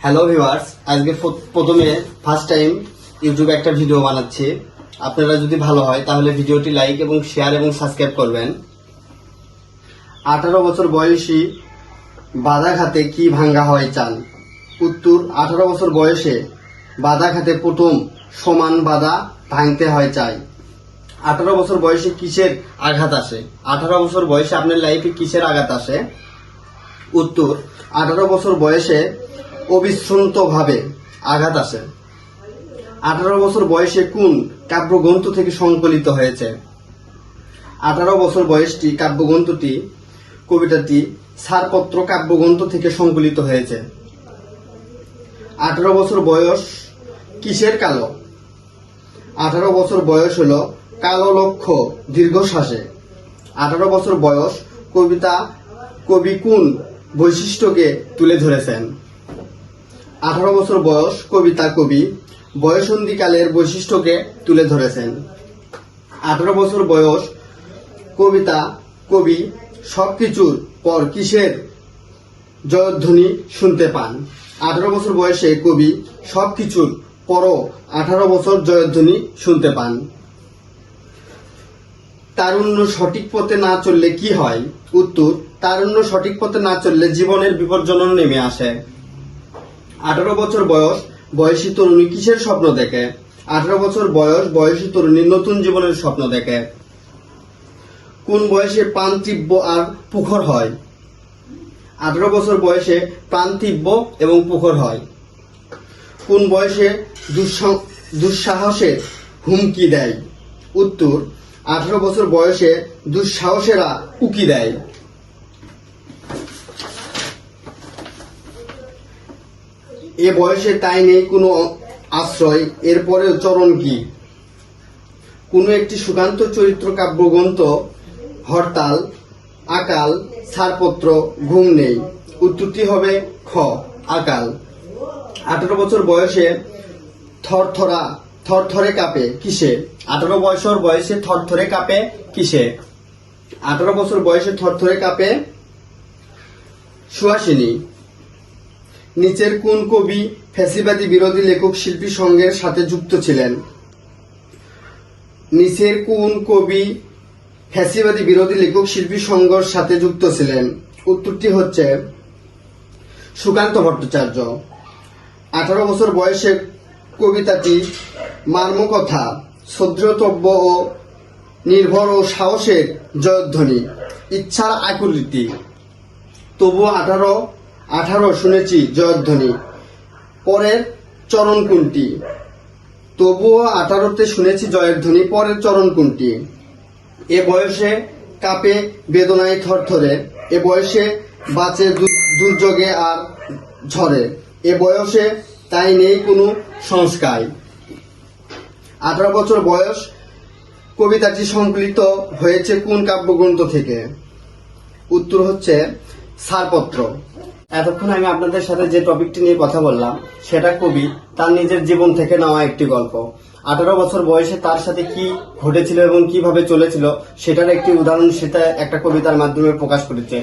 Hello viewers, আজকে প্রথমে first time ইউটিউবে একটা ভিডিও বানাচ্ছি। আপনারা যদি ভালো হয় তাহলে ভিডিওটি লাইক এবং শেয়ার এবং সাবস্ক্রাইব করবেন। 18 বছর বয়সী বাধাঘাতে কি ভাঙ্গা হয় চাল? উত্তর, 18 বছর বয়সে বাধাঘাতে প্রথম সমান বাধা ভাঙতে হয় চাই। 18 বছর বয়সে কিসের আঘাত আসে? 18 বছর বয়সে আপনার লাইফে কিসের আঘাত আসে? উত্তর, 18 বছর বয়সে অবিশ্রান্তভাবে আঘাত আসে। 18 বছর বয়সে কোন কাব্যগ্রন্থ থেকে সংকলিত হয়েছে? 18 বছর বয়সটি কাব্যগ্রন্থটি কবিতাটি ছাড়পত্র কাব্যগ্রন্থ থেকে সংকলিত হয়েছে। 18 বছর বয়স কিসের কালো? 18 বছর বয়স হলো কালো লক্ষ্য দীর্ঘশ্বাসে। 18 বছর বয়স কবি কোন বৈশিষ্ট্যকে তুলে ধরেছেন? 18 বছর বয়স কবি বয়সন্ধিকালের বৈশিষ্ট্যকে তুলে ধরেছেন। 18 বছর বয়স কবি সবকিছুর পর কিসের জয়ধ্বনি শুনতে পান? 18 বছর বয়সে কবি সবকিছুর পরও 18 বছর জয়ধ্বনি শুনতে পান। তারুণ্য সঠিক পথে না চললে কি হয়? উত্তর, তারুণ্য সঠিক পথে না চললে জীবনের বিপর্যয় নেমে আসে। 18 বছর বয়সী তরুণী কিসের স্বপ্ন দেখে? 18 বছর বয়সী তরুণী নতুন জীবনের স্বপ্ন দেখে। কোন বয়সে প্রাণ তীব্র আর প্রখর হয়? 18 বছর বয়সে প্রাণ তীব্র এবং প্রখর হয়। কোন বয়সে দুঃসাহসের হুমকি দেয়? উত্তর, 18 বছর বয়সে দুঃসাহসেরা উকি দেয়। এ বয়সে তাই নেই কোনো আশ্রয়, এরপরেও চরণ কি? কোনো একটি সুকান্ত চরিত্র কাব্যগ্রন্থ হরতাল, আকাল, ছাড়পত্র, ঘুম নেই। উত্তরটি হবে খ, আকাল। 18 বছর বয়সে থরথরে কাঁপে কিসে? 18 বছর বয়সে থরথরে কাঁপে কিসে? 18 বছর বয়সে থরথরে কাঁপে সুহাসিনী। নিচের কোন কবি ফ্যাসিবাদী বিরোধী লেখক শিল্পী সংঘের সাথে যুক্ত ছিলেন? নিচের কোন কবি ফ্যাসিবাদী বিরোধী লেখক শিল্পী সংঘের সাথে যুক্ত ছিলেন? উত্তরটি হচ্ছে সুকান্ত ভট্টাচার্য। 18 বছর বয়সে কবিতাটি মার্মকথা, শ্রদ্ধেয়তব্য ও নির্ভর ও সাহসের জয়ধ্বনি, ইচ্ছার আকুলতি। তবুও 18 শুনেছি জয়ধ্বনি, পরের চরণ কোনটি? তবুও 18তে শুনেছি জয়ের ধ্বনি, পরের চরণ কোনটি? এ বয়সে কাঁপে বেদনায় থরথরে, এ বয়সে বাঁচে দুর্যোগে আর ঝড়ে, এ বয়সে তাই নেই কোনো সংস্কার। 18 বছর বয়স কবিতাটি সংকলিত হয়েছে কোন কাব্যগ্রন্থ থেকে? উত্তর হচ্ছে ছাড়পত্র। এতক্ষণ আমি আপনাদের সাথে যে টপিকটি নিয়ে কথা বললাম সেটা কবি তার নিজের জীবন থেকে নেওয়া একটি গল্প। 18 বছর বয়সে তার সাথে কি ঘটেছিল এবং কিভাবে চলেছিল সেটার একটি উদাহরণ সেটা একটা কবিতার মাধ্যমে প্রকাশ করেছে।